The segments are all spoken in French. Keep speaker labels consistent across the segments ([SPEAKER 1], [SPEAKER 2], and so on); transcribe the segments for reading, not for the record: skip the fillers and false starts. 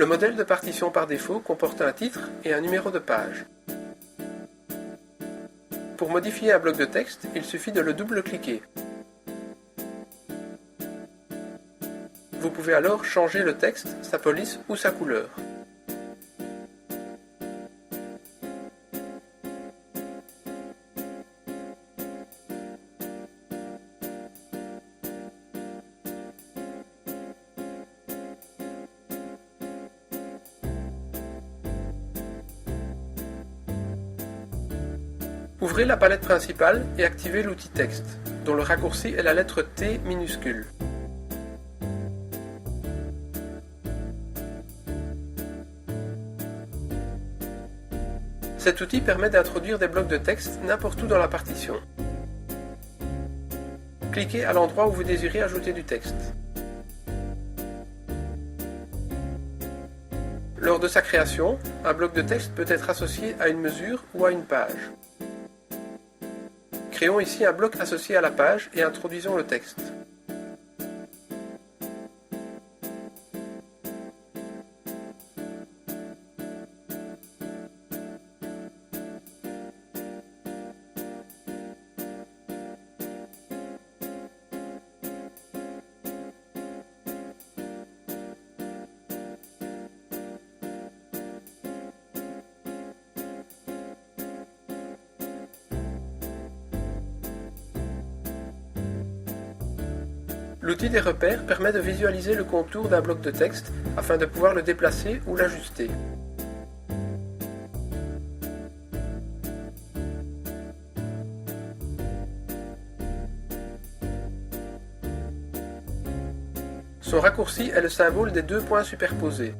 [SPEAKER 1] Le modèle de partition par défaut comporte un titre et un numéro de page. Pour modifier un bloc de texte, il suffit de le double-cliquer. Vous pouvez alors changer le texte, sa police ou sa couleur. Ouvrez la palette principale et activez l'outil texte, dont le raccourci est la lettre T minuscule. Cet outil permet d'introduire des blocs de texte n'importe où dans la partition. Cliquez à l'endroit où vous désirez ajouter du texte. Lors de sa création, un bloc de texte peut être associé à une mesure ou à une page. Créons ici un bloc associé à la page et introduisons le texte. L'outil des repères permet de visualiser le contour d'un bloc de texte afin de pouvoir le déplacer ou l'ajuster. Son raccourci est le symbole des deux points superposés.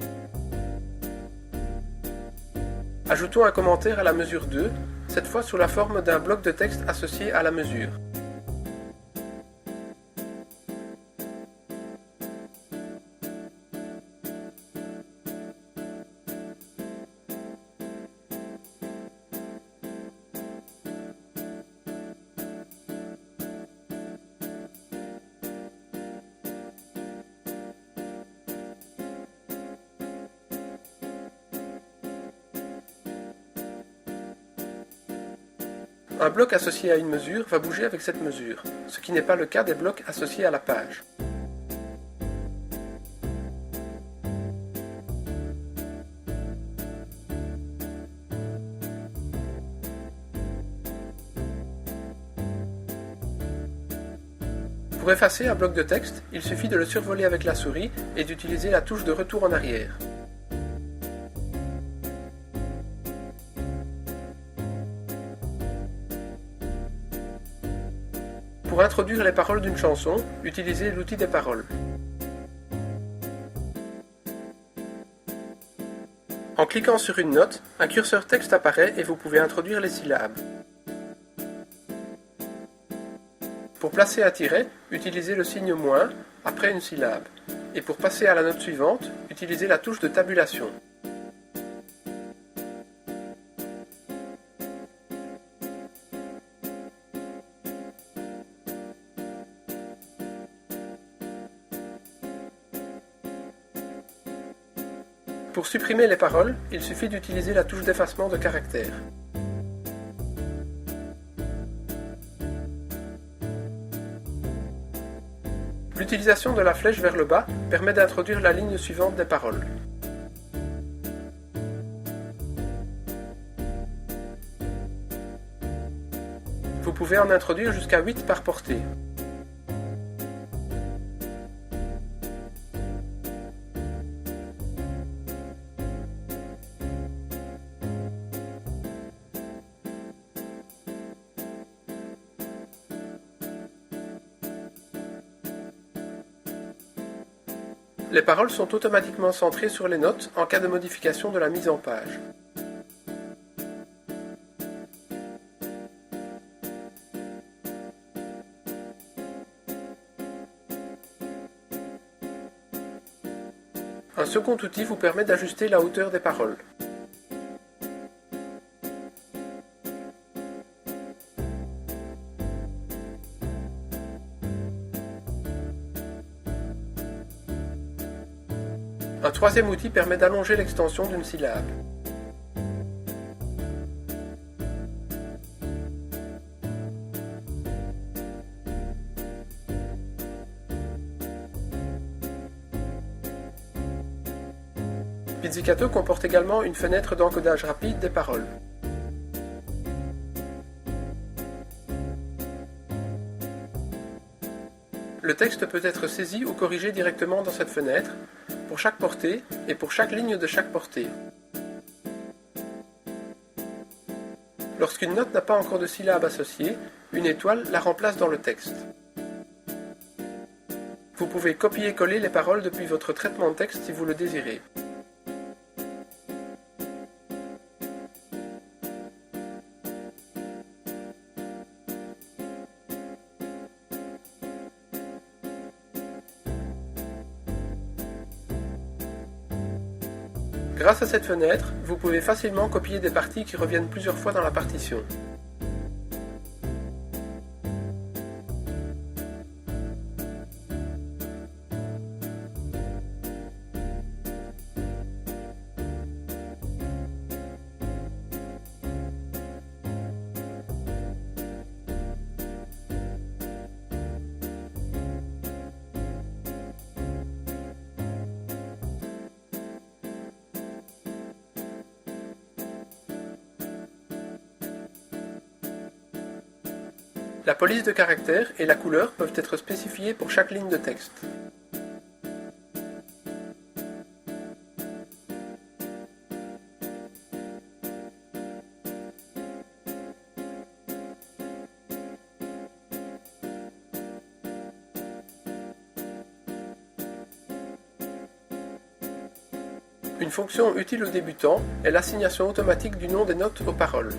[SPEAKER 1] Ajoutons un commentaire à la mesure 2, cette fois sous la forme d'un bloc de texte associé à la mesure. Un bloc associé à une mesure va bouger avec cette mesure, ce qui n'est pas le cas des blocs associés à la page. Pour effacer un bloc de texte, il suffit de le survoler avec la souris et d'utiliser la touche de retour en arrière. Pour introduire les paroles d'une chanson, utilisez l'outil des paroles. En cliquant sur une note, un curseur texte apparaît et vous pouvez introduire les syllabes. Pour placer un tiret, utilisez le signe moins après une syllabe. Et pour passer à la note suivante, utilisez la touche de tabulation. Pour supprimer les paroles, il suffit d'utiliser la touche d'effacement de caractères. L'utilisation de la flèche vers le bas permet d'introduire la ligne suivante des paroles. Vous pouvez en introduire jusqu'à 8 par portée. Les paroles sont automatiquement centrées sur les notes en cas de modification de la mise en page. Un second outil vous permet d'ajuster la hauteur des paroles. Un troisième outil permet d'allonger l'extension d'une syllabe. Pizzicato comporte également une fenêtre d'encodage rapide des paroles. Le texte peut être saisi ou corrigé directement dans cette fenêtre, pour chaque portée et pour chaque ligne de chaque portée. Lorsqu'une note n'a pas encore de syllabe associée, une étoile la remplace dans le texte. Vous pouvez copier-coller les paroles depuis votre traitement de texte si vous le désirez. Grâce à cette fenêtre, vous pouvez facilement copier des parties qui reviennent plusieurs fois dans la partition. La police de caractère et la couleur peuvent être spécifiées pour chaque ligne de texte. Une fonction utile aux débutants est l'assignation automatique du nom des notes aux paroles.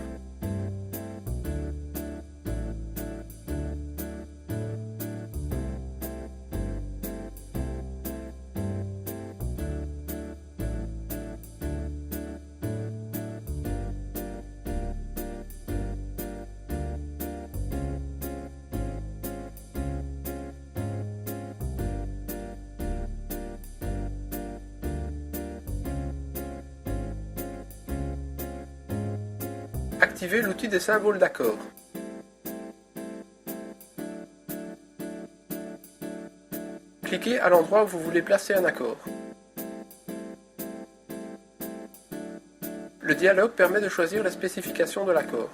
[SPEAKER 1] Activez l'outil des symboles d'accord. Cliquez à l'endroit où vous voulez placer un accord. Le dialogue permet de choisir la spécification de l'accord.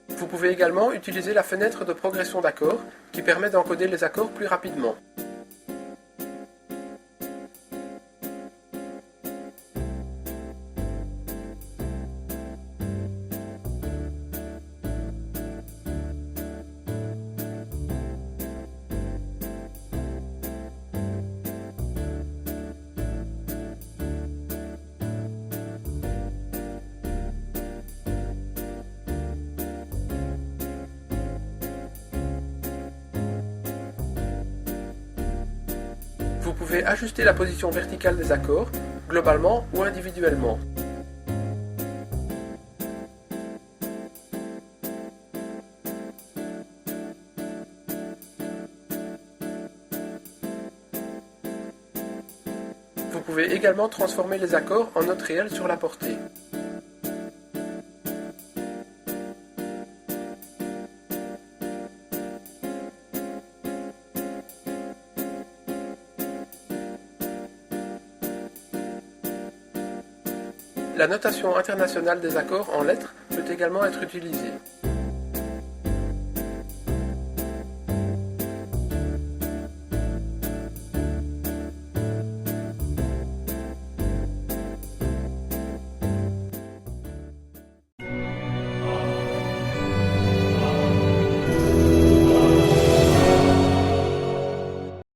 [SPEAKER 1] Vous pouvez également utiliser la fenêtre de progression d'accords qui permet d'encoder les accords plus rapidement. Vous pouvez ajuster la position verticale des accords, globalement ou individuellement. Vous pouvez également transformer les accords en notes réelles sur la portée. La notation internationale des accords en lettres peut également être utilisée.